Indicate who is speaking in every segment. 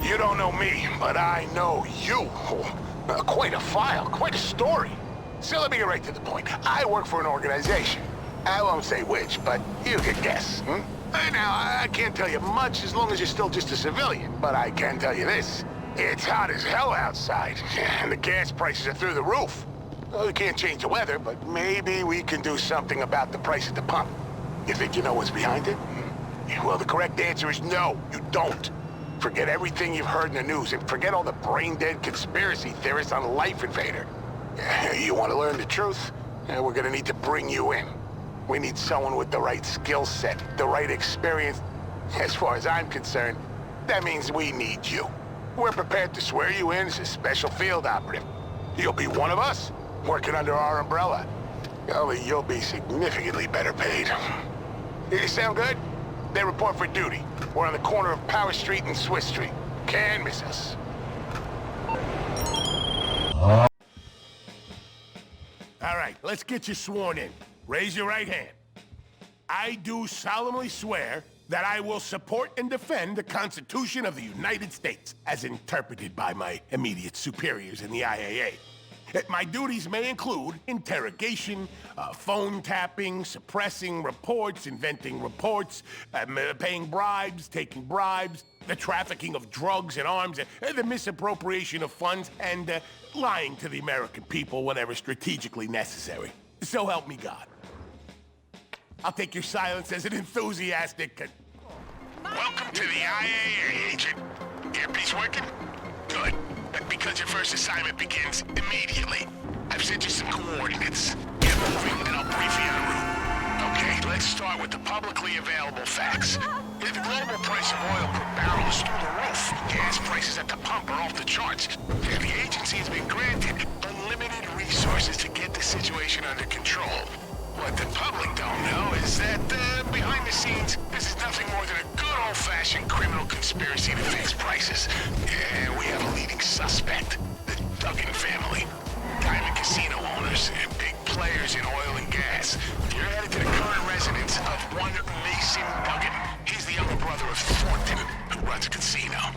Speaker 1: You don't know me, but I know you. Quite a file, quite a story. So let me get right to the point. I work for an organization. I won't say which, but you can guess. Now, I can't tell you much as long as you're still just a civilian, but I can tell you this. It's hot as hell outside, and the gas prices are through the roof. Well, we can't change the weather, but maybe we can do something about the price at the pump. You think you know what's behind it? Well, the correct answer is no, you don't. Forget everything you've heard in the news, and forget all the brain-dead conspiracy theorists on Life Invader. You want to learn the truth? We're gonna need to bring you in. We need someone with the right skill set, the right experience. As far as I'm concerned, that means we need you. We're prepared to swear you in as a special field operative. You'll be one of us, working under our umbrella. Only you'll be significantly better paid. You sound good? They report for duty. We're on the corner of Power Street and Swiss Street. Can't miss us. All right, let's get you sworn in. Raise your right hand. I do solemnly swear that I will support and defend the Constitution of the United States as interpreted by my immediate superiors in the IAA. My duties may include interrogation, phone tapping, suppressing reports, inventing reports, paying bribes, taking bribes, the trafficking of drugs and arms, the misappropriation of funds, and lying to the American people whenever strategically necessary. So help me God. I'll take your silence as an enthusiastic... Welcome to the IAA Agent. Earpiece working? Good. Because your first assignment begins immediately. I've sent you some coordinates. Get moving and I'll brief you en route. Okay, let's start with the publicly available facts. The global price of oil per barrel is through the roof. Gas prices at the pump are off the charts. And the agency has been granted unlimited resources to get the situation under control. What the public don't know is that, behind the scenes, this is nothing more than a good old-fashioned criminal conspiracy to fix prices. Yeah, we have a leading suspect, the Duggan family. Diamond casino owners and big players in oil and gas. You're headed to the current residence of one Mason Duggan. He's the younger brother of Thornton, who runs a casino.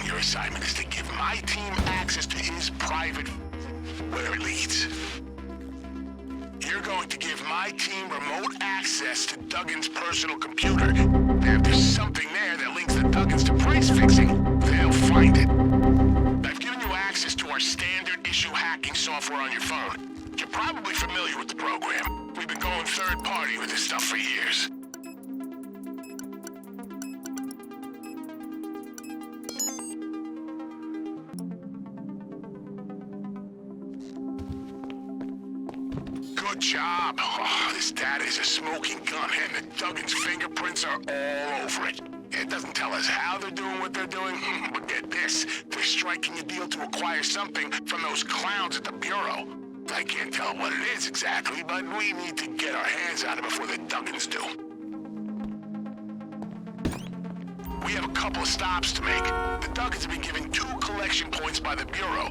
Speaker 1: Your assignment is to give my team access to his private... where it leads. You're going to give my team remote access to Duggan's personal computer. And if there's something there that links the Duggans to price fixing, they'll find it. I've given you access to our standard issue hacking software on your phone. You're probably familiar with the program. We've been going third party with this stuff for years. Good job. Oh, this data is a smoking gun, and the Duggan's fingerprints are all over it. It doesn't tell us how they're doing what they're doing, but get this. They're striking a deal to acquire something from those clowns at the Bureau. I can't tell what it is exactly, but we need to get our hands on it before the Duggans do. We have a couple of stops to make. The Duggans have been given 2 collection points by the Bureau.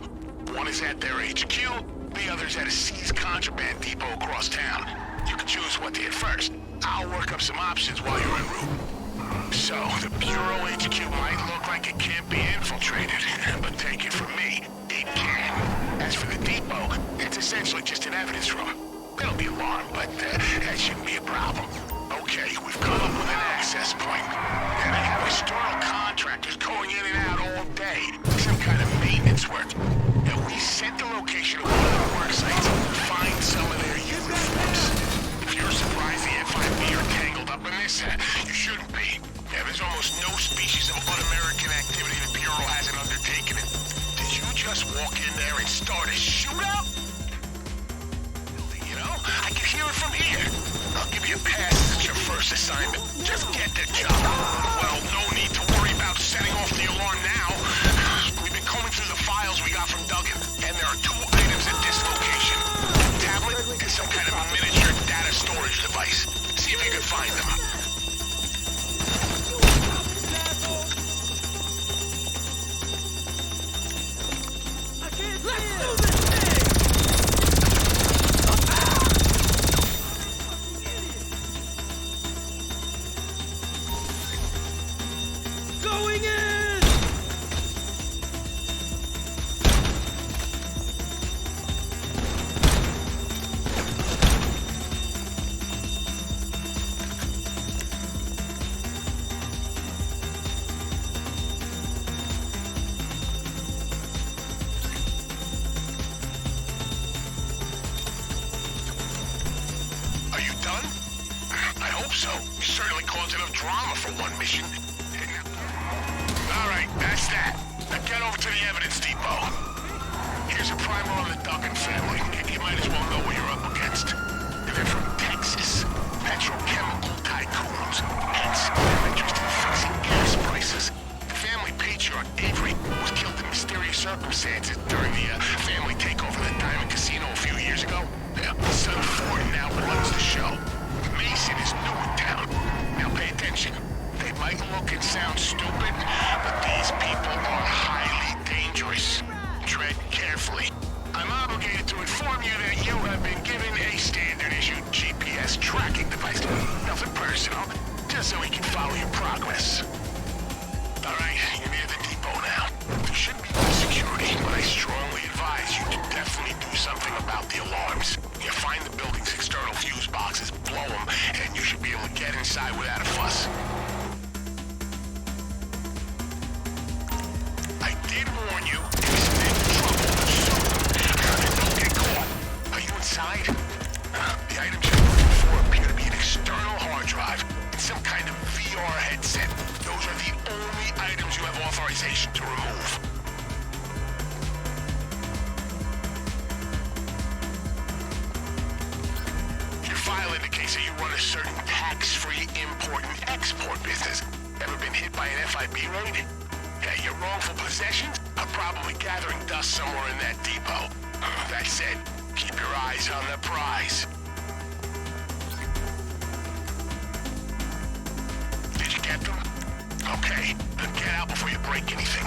Speaker 1: One is at their HQ, the other's at a seized contraband depot across town. You can choose what to hit first. I'll work up some options while you're en route. So, the Bureau HQ might look like it can't be infiltrated, but take it from me, it can. As for the depot, it's essentially just an evidence room. It'll be alarmed, but that shouldn't be a problem. Okay, we've come up with an access point. And they have external contractors going in and out all day. Some kind of maintenance work. Now, we set the location of one of the work sites to find some of their uniforms. If you're surprised the FIB are tangled up in this, you shouldn't be. Yeah, there's almost no species of un-American activity the Bureau hasn't undertaken. Did you just walk in there and start a shootout? You know, I can hear it from here. I'll give you a pass as it's your first assignment. Just get the job. Well, no need to worry about setting off the alarm now. We've been combing through the files we got from Duggan, and there are 2 items at this location. A tablet and some kind of miniature data storage device. See if you can find them. so. You certainly caused enough drama for one mission. All right, that's that. Now get over to the evidence depot. Here's a primer on the Duggan family. You might as well know what you're up against. They're from Texas. Petrochemical tycoons. Hence, they're interested in fixing gas prices. The family patriarch, Avery, was killed in mysterious circumstances during the family takeover of the Diamond Casino a few years ago. His son Ford now runs the show. Mason is new in town. Now pay attention. They might look and sound stupid, but these people are highly dangerous. Tread carefully. I'm obligated to inform you that you have been given a standard-issue GPS tracking device. Nothing personal, just so we can follow your progress. All right, you're near the depot now. There shouldn't be no security, but I strongly advise you to definitely do something about the alarms. You find the building's external fuse boxes, blow them, and you should be able to get inside without a fuss. I did warn you, if it's in trouble, don't get caught. Are you inside? The items you're looking for appear to be an external hard drive and some kind of VR headset. Those are the only items you have authorization to remove. Your file indicates that you run a certain tax-free import and export business. Ever been hit by an FIB raid? Yeah, your wrongful possessions are probably gathering dust somewhere in that depot. That said, keep your eyes on the prize. Did you get them? Okay, then get out before you break anything.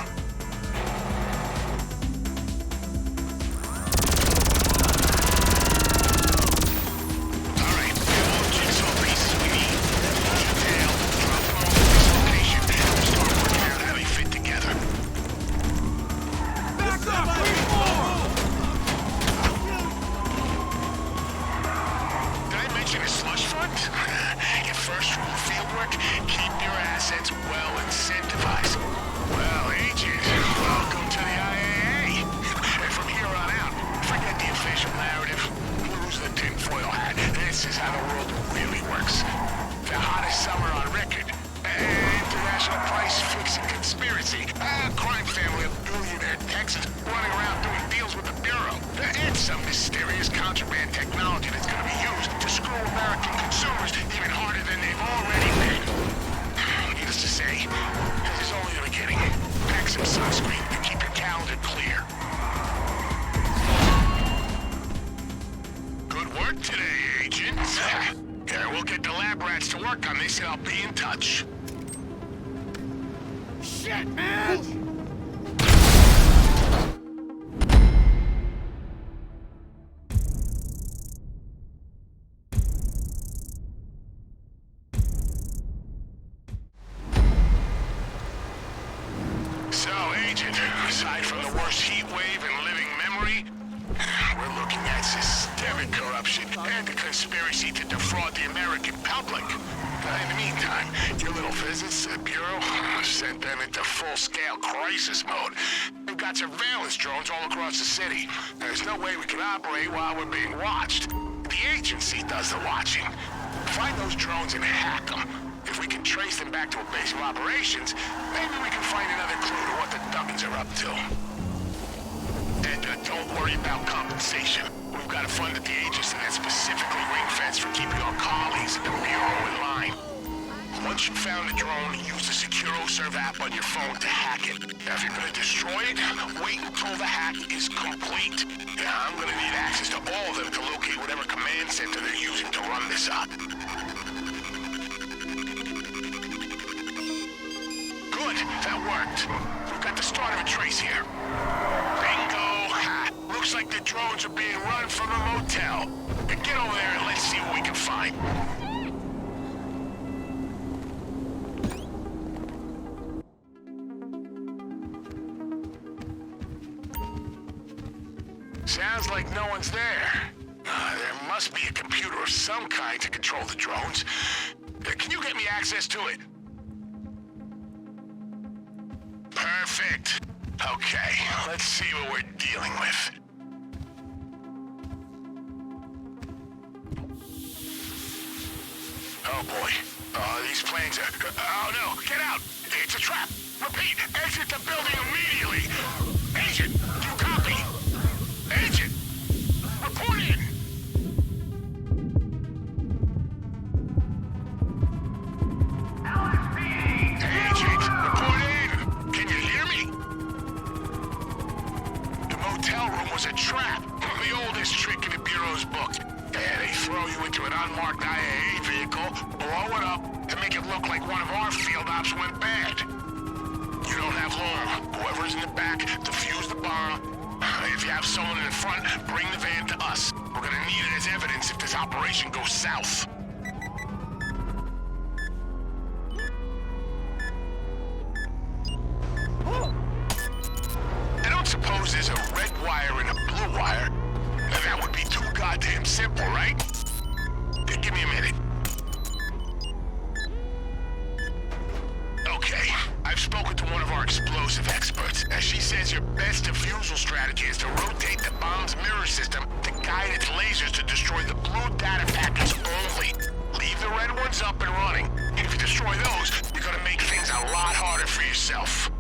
Speaker 1: All right, we have all the jigsaw pieces we need. Hold your tail, drop them off at this location, and we'll start working out how they fit together.
Speaker 2: Back up!
Speaker 1: Did I mention a slush fund? Your first rule of fieldwork, keep your assets well incentivized. Well, Agent, welcome to the IAA. And from here on out, forget the official narrative. Lose the tinfoil hat. This is how the world really works. The hottest summer on record. International price-fixing conspiracy. A crime family of billionaire Texans running around doing deals with the Bureau. And some mysterious contraband technology that's going to be used to screw American consumers even harder than they've already been. Needless to say, this is only the beginning. Pack some sunscreen and keep your calendar clear. Good work today, Agent. Yeah, we'll get the lab rats to work on this and I'll be in touch.
Speaker 2: Shit, man!
Speaker 1: So, Agent, aside from the worst heat wave in living memory, we're looking at systemic corruption and a conspiracy to defraud the American public. In the meantime, your little visits to the Bureau sent them into full-scale crisis mode. We've got surveillance drones all across the city. There's no way we can operate while we're being watched. The agency does the watching. Find those drones and hack them. If we can trace them back to a base of operations, maybe we can find another clue to what the Duggins are up to. And don't worry about compensation. We've got a fund at the agency that's specifically ring-fenced for keeping our colleagues at the Bureau in line. Once you found the drone, use the SecuroServe app on your phone to hack it. Now, if you're going to destroy it, wait until the hack is complete. Yeah, I'm going to need access to all of them to locate whatever command center they're using to run this up. Good, that worked. We've got the start of a trace here. Bingo! Looks like the drones are being run from a motel. Get over there and let's see what we can find. Sounds like no one's there. There must be a computer of some kind to control the drones. Can you get me access to it? Perfect. Okay, let's see what we're dealing with. Oh boy. sensor. Oh no, get out! It's a trap! Repeat, exit the building immediately! Agent, do you copy? Agent, report in! Agent, report in! Can you hear me? The motel room was a trap. The oldest trick in the Bureau's book. Yeah, they throw you into an unmarked IAA vehicle, blow it up, and make it look like one of our field ops went bad. You don't have long. Whoever's in the back, defuse the bomb. If you have someone in the front, bring the van to us. We're gonna need it as evidence if this operation goes south. I don't suppose there's a red wire and a blue wire. And that would be too goddamn simple, right? Give me a minute. Okay, I've spoken to one of our explosive experts. And she says your best defusal strategy is to rotate the bomb's mirror system to guide its lasers to destroy the blue data packets only. Leave the red ones up and running. And if you destroy those, you're gonna make things a lot harder for yourself.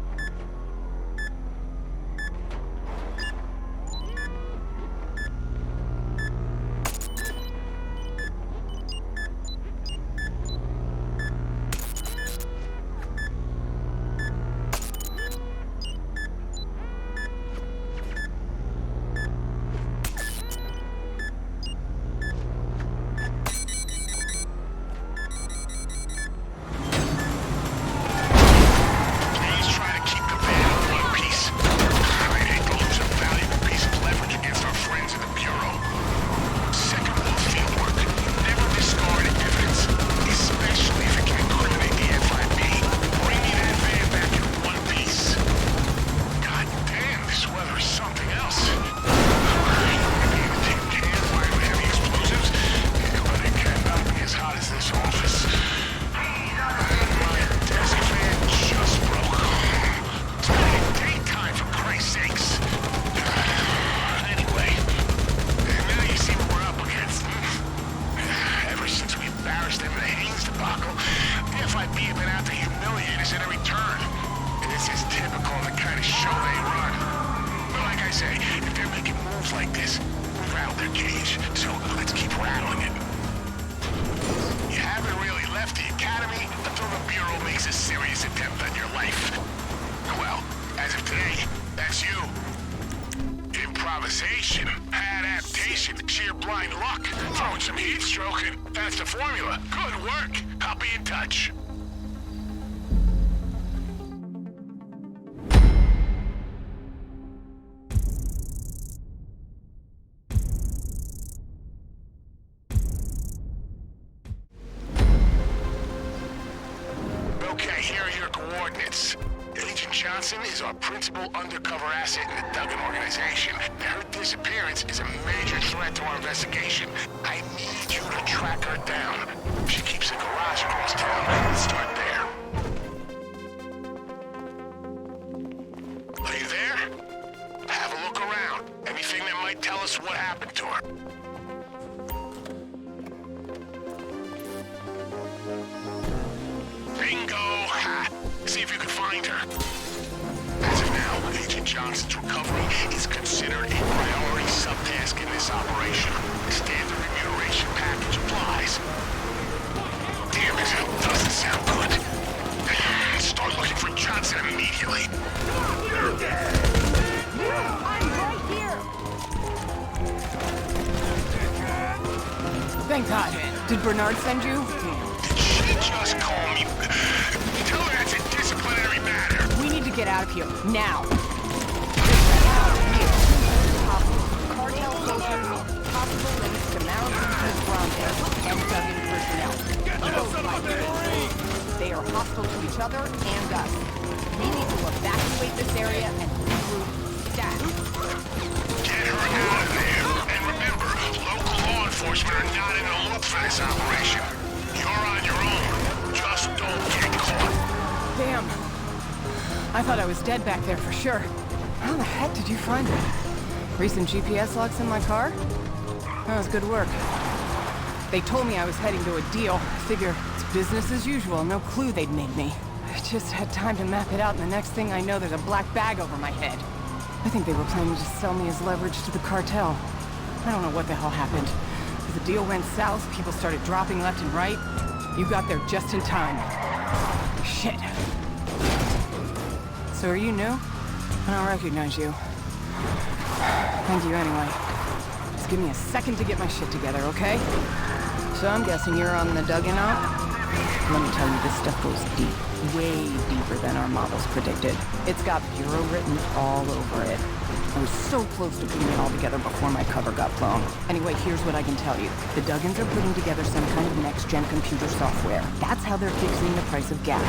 Speaker 1: Adaptation, sheer blind luck. Throwing some heat stroking. That's the formula. Good work. I'll be in touch. Okay, here are your coordinates. Agent Johnson is our principal undercover asset in the Duggan organization. Her disappearance is a major threat to our investigation. I need you to track her down. She keeps a garage across town. Let's start there. Are you there? Have a look around. Anything that might tell us what happened to her. Bingo! Ha! See if you can find her. As of now, Agent Johnson's recovery is considered a priority subtask in this operation. Standard remuneration package applies. Damn it, that doesn't sound good. Start looking for Johnson immediately.
Speaker 2: You're dead! I'm right here!
Speaker 3: Thank God. Did Bernard send you?
Speaker 1: Did she just call me? Tell her that's a disciplinary matter.
Speaker 3: We need to get out of here, now.
Speaker 2: Cartel closure, possible links to Marathon Bronte and Duggan personnel. They are hostile to each other and us. We need to evacuate this area and regroup stat.
Speaker 1: Get her out of there. And remember, local law enforcement are not in the loop for this operation. You're on your own. Just don't get caught.
Speaker 3: Damn. I thought I was dead back there for sure. How the heck did you find me? Recent GPS logs in my car? That was good work. They told me I was heading to a deal. Figure it's Business as usual, no clue they'd made me. I just had time to map it out, and the next thing I know, there's a black bag over my head. I think they were planning to sell me as leverage to the cartel. I don't know what the hell happened. As the deal went south, people started dropping left and right. You got there just in time. Shit. So are you new? I don't recognize you. Thank you anyway. Just give me a second to get my shit together, okay? So I'm guessing you're on the Duggan op? Let me tell you, this stuff goes deep. Way deeper than our models predicted. It's got bureau written all over it. I was so close to putting it all together before my cover got blown. Anyway, here's what I can tell you. The Duggans are putting together some kind of next-gen computer software. That's how they're fixing the price of gas.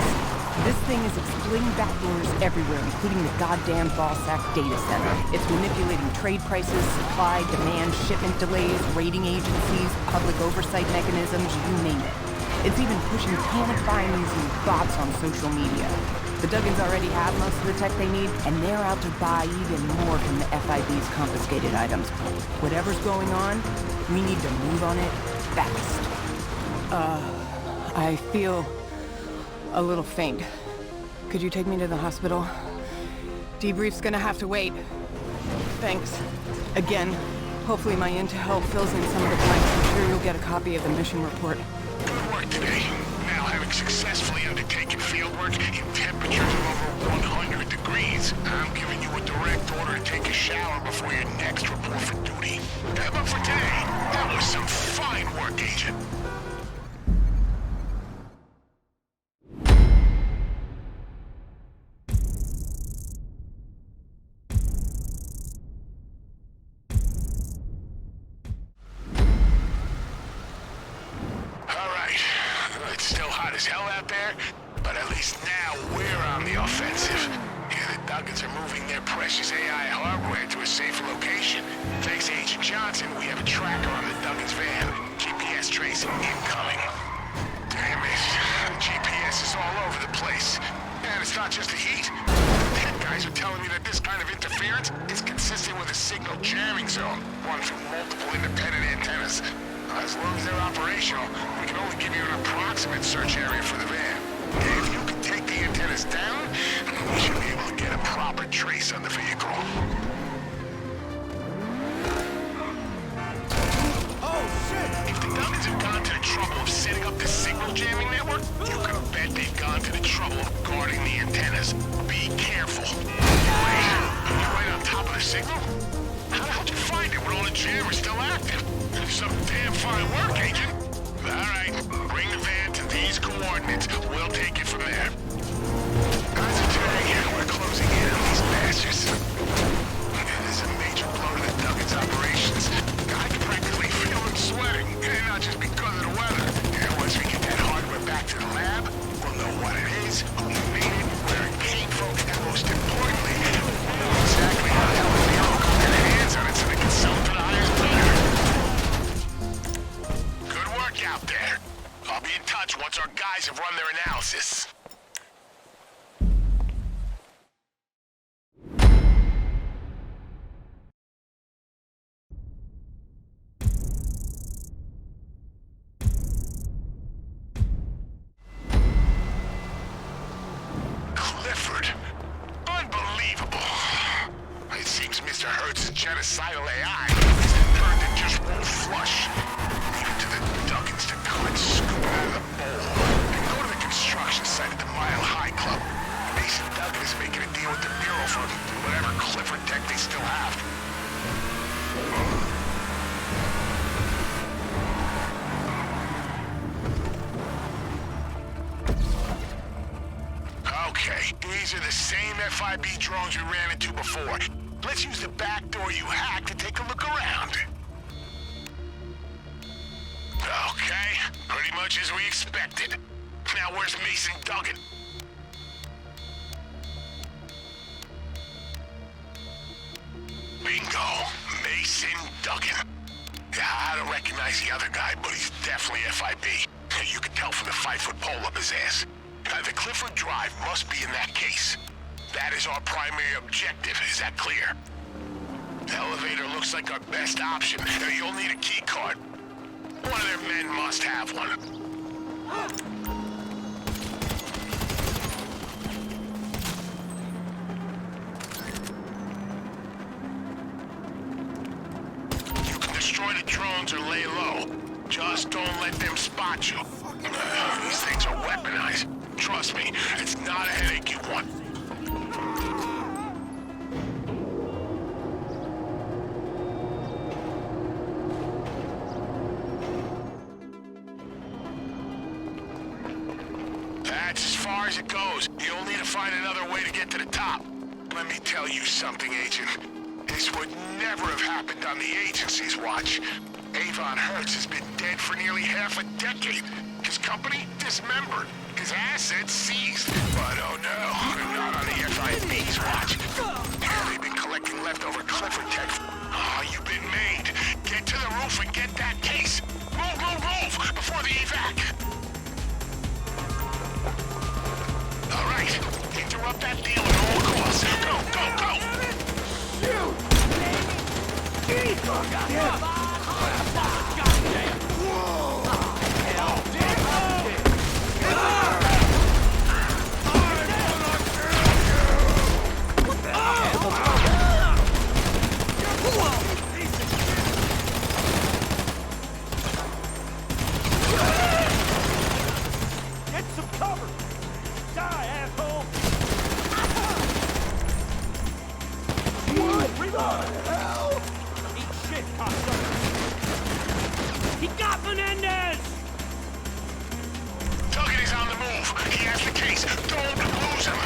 Speaker 3: This thing is exploiting backdoors everywhere, including the goddamn Ballsack data center. It's manipulating trade prices, supply, demand, shipment delays, rating agencies, public oversight mechanisms, you name it. It's even pushing panic buying using bots on social media. The Duggans already have most of the tech they need, and they're out to buy even more from the FIB's confiscated items. Whatever's going on, we need to move on it fast. I feel a little faint. Could you take me to the hospital? Debrief's gonna have to wait. Thanks. Again, hopefully my intel fills in some of the blanks. I'm sure you'll get a copy of the mission report.
Speaker 1: Good work today. Now, having successfully undertaken fieldwork in temperatures of over 100 degrees, I'm giving you a direct order to take a shower before your next report for duty. But for today, that was some fine work, Agent. Genocidal AI is the bird that just won't flush. Leave it to the Duggans to come and scoop it out of the bowl. And go to the construction site at the Mile High Club. Mason Duggan is making a deal with the Bureau for whatever Clifford tech they still have. Okay, these are the same FIB drones we ran into before. Let's use the back door you hacked to take a look around. Okay, pretty much as we expected. Now where's Mason Duggan? Bingo, Mason Duggan. Yeah, I don't recognize the other guy, but he's definitely FIB. You can tell from the 5-foot pole up his ass. The Clifford Drive must be in that case. That is our primary objective, is that clear? The elevator looks like our best option. You'll need a key card. One of their men must have one. You can destroy the drones or lay low. Just don't let them spot you. These things are weaponized. Trust me, it's not a headache you want. That's as far as it goes. You'll need to find another way to get to the top. Let me tell you something, Agent. This would never have happened on the agency's watch. Avon Hertz has been dead for nearly half a decade. His company dismembered. His assets seized. But oh no, not on the FIB's watch. They've been collecting leftover Clifford tech. Oh, you've been made. Get to the roof and get that case. Move, move, move before the evac. All right, interrupt that deal at all costs. Go, go, go! Shoot!
Speaker 4: Get some cover! Die, asshole! What the hell? Eat shit, cocksucker! He got Menendez!
Speaker 1: Tugget is on the move. He has the case. Don't lose him.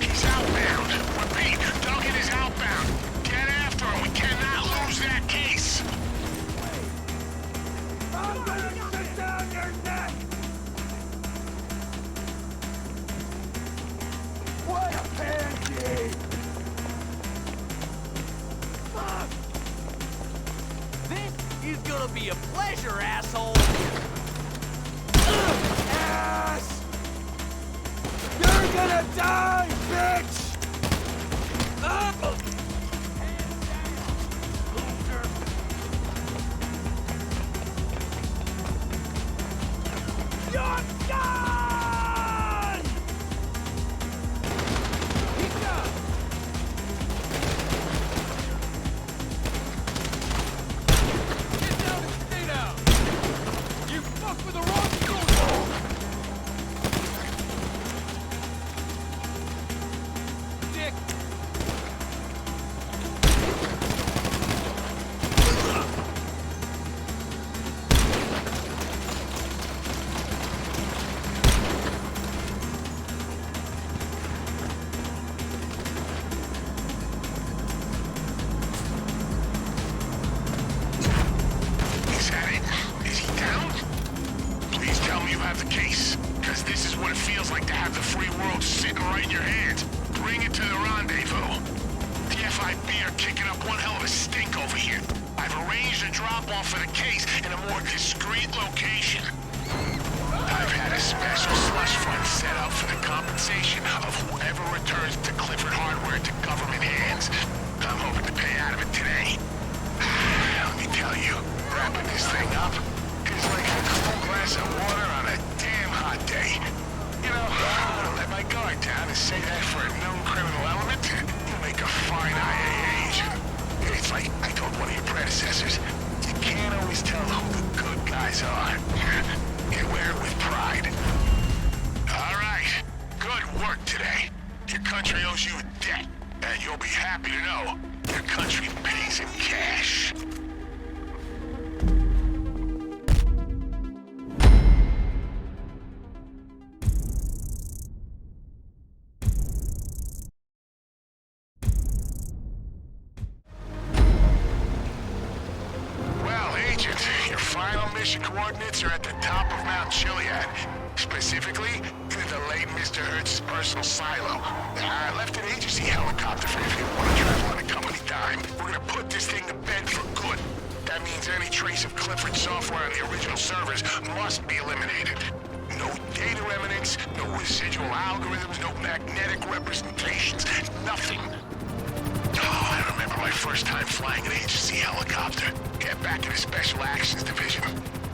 Speaker 1: He's outbound. Repeat, Duggan is outbound. Get after him. We cannot lose that case.
Speaker 4: I'm gonna sit down your neck! What a pancake! Fuck! This is gonna be a pleasure, asshole! Ass! You're gonna die, bitch! Hands down, loser! You're done! He's done! Get down and stay down! You fucked with the wrong soldier! Dick!
Speaker 1: Is that it? Is he down? Please tell me you have the case. Because this is what it feels like to have the free world sitting right in your hands. Bring it to the rendezvous. The FIB are kicking up one hell of a stink over here. I've arranged a drop-off for the case in a more discreet location. I've had a special slush fund set up for the compensation of whoever returns to Clifford hardware to government hands. I'm hoping to pay out of it today. Let me tell you, wrapping this thing up is like a cold glass of water on a damn hot day. You know, I'll let my guard down and say that for a known criminal element, you'll make a fine IAA agent. It's like I told one of your predecessors, you can't always tell who the good guys are. You wear it with pride. All right, good work today. Your country owes you a debt, and you'll be happy to know your country pays in cash. Well, Agent, your final mission coordinates are at the top of Mount Chiliad. Specifically, into the late Mr. Hertz's personal silo. I left an agency helicopter for if you want to travel on a company dime. We're gonna put this thing to bed for good. That means any trace of Clifford software on the original servers must be eliminated. No data remnants, no residual algorithms, no magnetic representations, nothing. Oh, I remember my first time flying an agency helicopter. Get back in the Special Actions Division.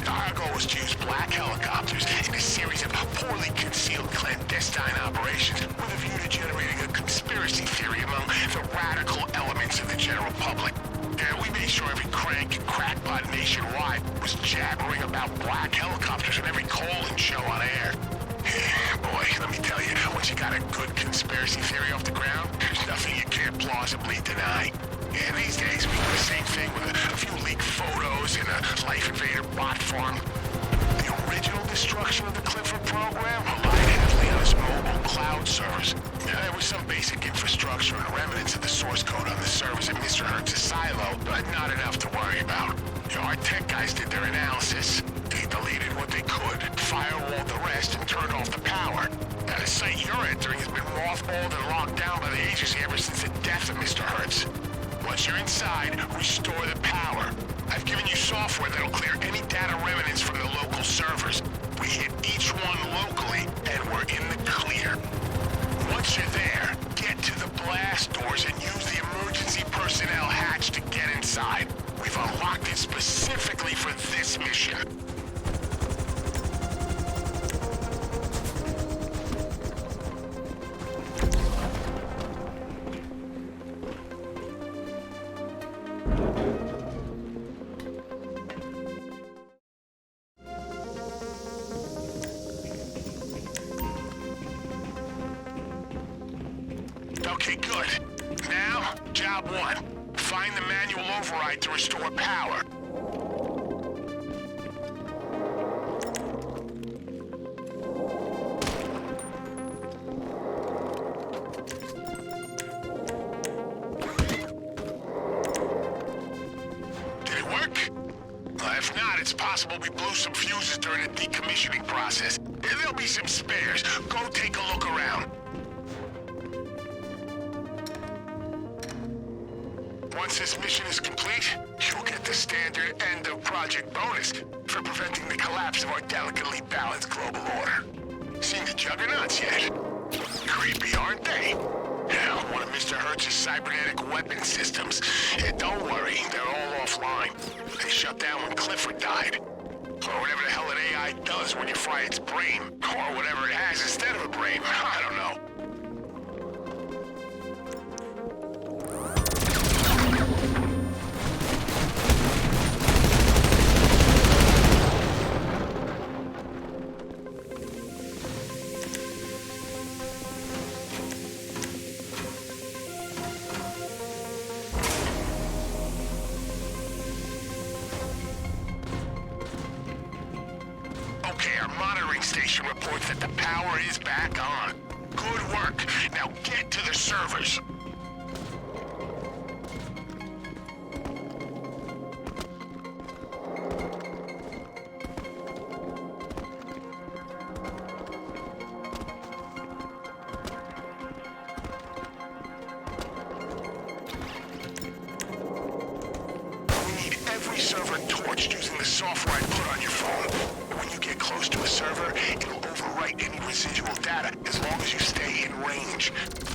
Speaker 1: Our goal was to use black helicopters in a series of poorly concealed clandestine operations with a view to generating a conspiracy theory among the radical elements of the general public. Yeah, we made sure every crank and crackpot nationwide was jabbering about black helicopters in every call-in show on air. Yeah, boy, let me tell you, once you got a good conspiracy theory off the ground, there's nothing you can't plausibly deny. Yeah, these days we do the same thing with a few leaked photos in a Life Invader bot farm. The original destruction of the Clifford program relied heavily on its mobile cloud servers. Now, there was some basic infrastructure and remnants of the source code on the servers at Mr. Hertz's silo, but not enough to worry about. You know, our tech guys did their analysis. They deleted what they could, firewalled the rest, and turned off the power. Now, the site you're entering has been mothballed and locked down by the agency ever since the death of Mr. Hertz. Once you're inside, restore the power. I've given you software that'll clear any data remnants from the local servers. We hit each one locally, and we're in the clear. Once you're there, get to the blast doors and use the emergency personnel hatch to get inside. We've unlocked it specifically for this mission. Okay, good. Now, job one. Find the manual override to restore power. Did it work? Well, if not, it's possible we blew some fuses during the decommissioning process. There'll be some spares. Go take a look around. Once this mission is complete, you'll get the standard end-of-project bonus for preventing the collapse of our delicately balanced global order. Seen the juggernauts yet? Creepy, aren't they? Yeah, one of Mr. Hertz's cybernetic weapon systems. Yeah, don't worry, they're all offline. They shut down when Clifford died. Or whatever the hell an AI does when you fry its brain. Or whatever it has instead of a brain. I don't know. Station reports that the power is back on. Good work. Now get to the servers. We need every server torched using the software I put on your phone. When you get close to a server, it'll overwrite any residual data as long as you stay in range.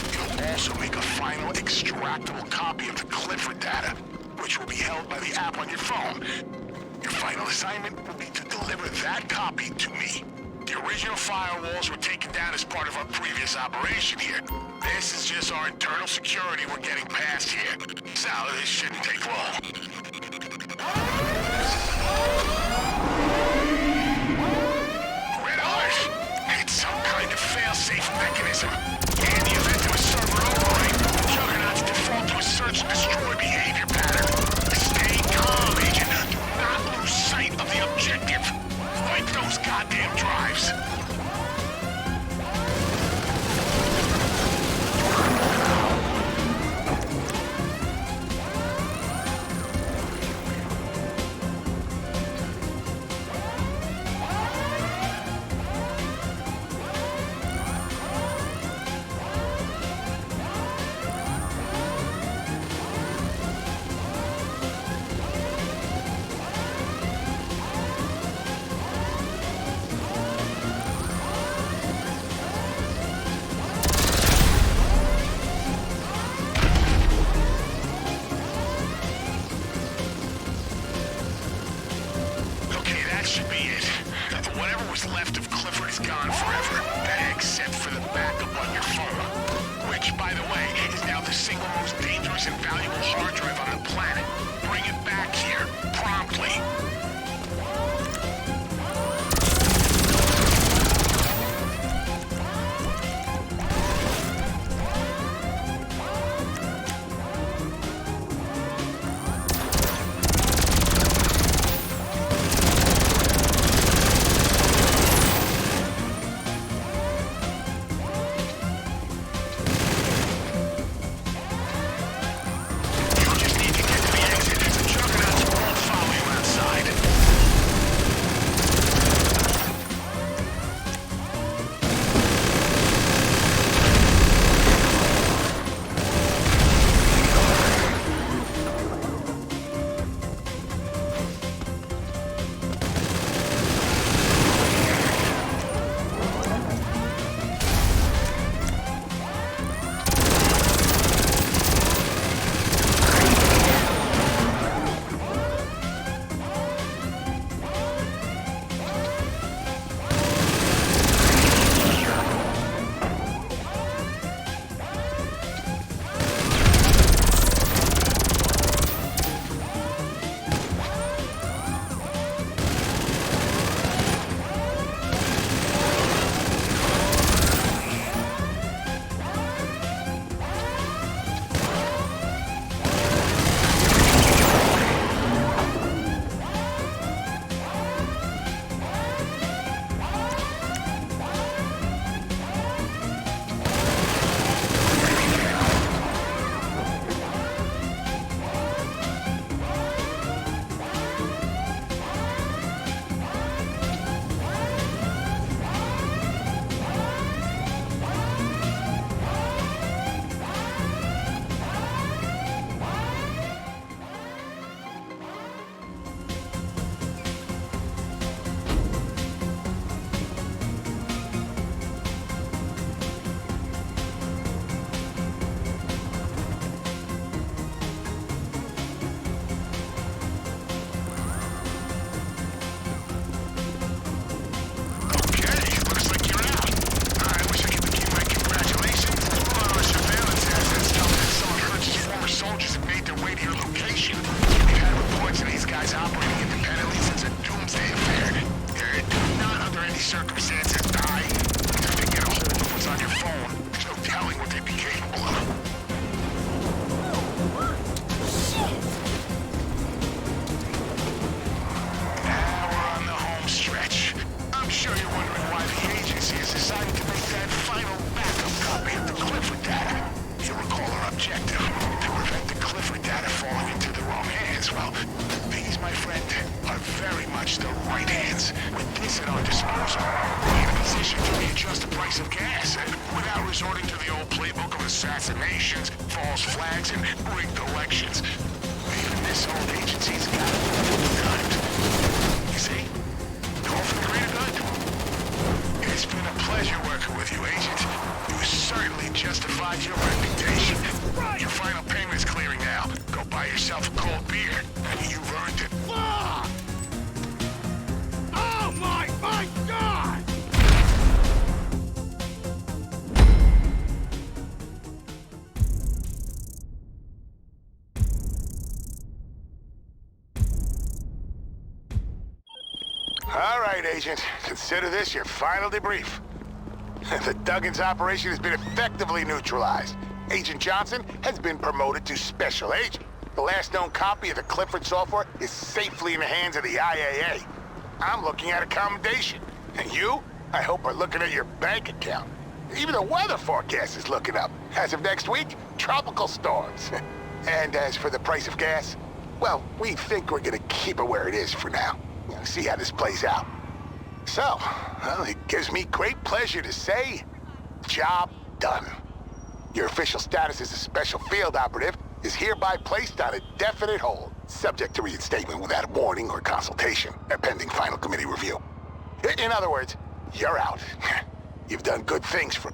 Speaker 1: It'll also make a final extractable copy of the Clifford data, which will be held by the app on your phone. Your final assignment will be to deliver that copy to me. The original firewalls were taken down as part of our previous operation here. This is just our internal security we're getting past here. So this shouldn't take long. Some kind of fail-safe mechanism. In the event of a server override, Juggernauts default to a search and destroy behavior pattern. Stay calm, Agent. Do not lose sight of the objective. Like those goddamn drives. objective, to prevent the Clifford data falling into the wrong hands. Well, these, my friend, are very much the right hands. With this at our disposal, we're in a position to readjust the price of gas, without resorting to the old playbook of assassinations, false flags, and rigged elections. Even this old agency's got it done. You see? All for the greater good. It's been a pleasure working with you, Agent. You certainly justified your reputation. Your final payment is clearing now. Go buy yourself a cold beer. You've earned it.
Speaker 4: Fuck! Oh my God!
Speaker 1: All right, Agent. Consider this your final debrief. The Duggins operation has been effectively neutralized. Agent Johnson has been promoted to Special Agent. The last known copy of the Clifford software is safely in the hands of the IAA. I'm looking at a commendation. And you, I hope, are looking at your bank account. Even the weather forecast is looking up. As of next week, tropical storms. And as for the price of gas, well, we think we're gonna keep it where it is for now. See how this plays out. So, well, it gives me great pleasure to say, job done. Your official status as a special field operative is hereby placed on a definite hold, subject to reinstatement without warning or consultation, pending final committee review. In other words, you're out. You've done good things for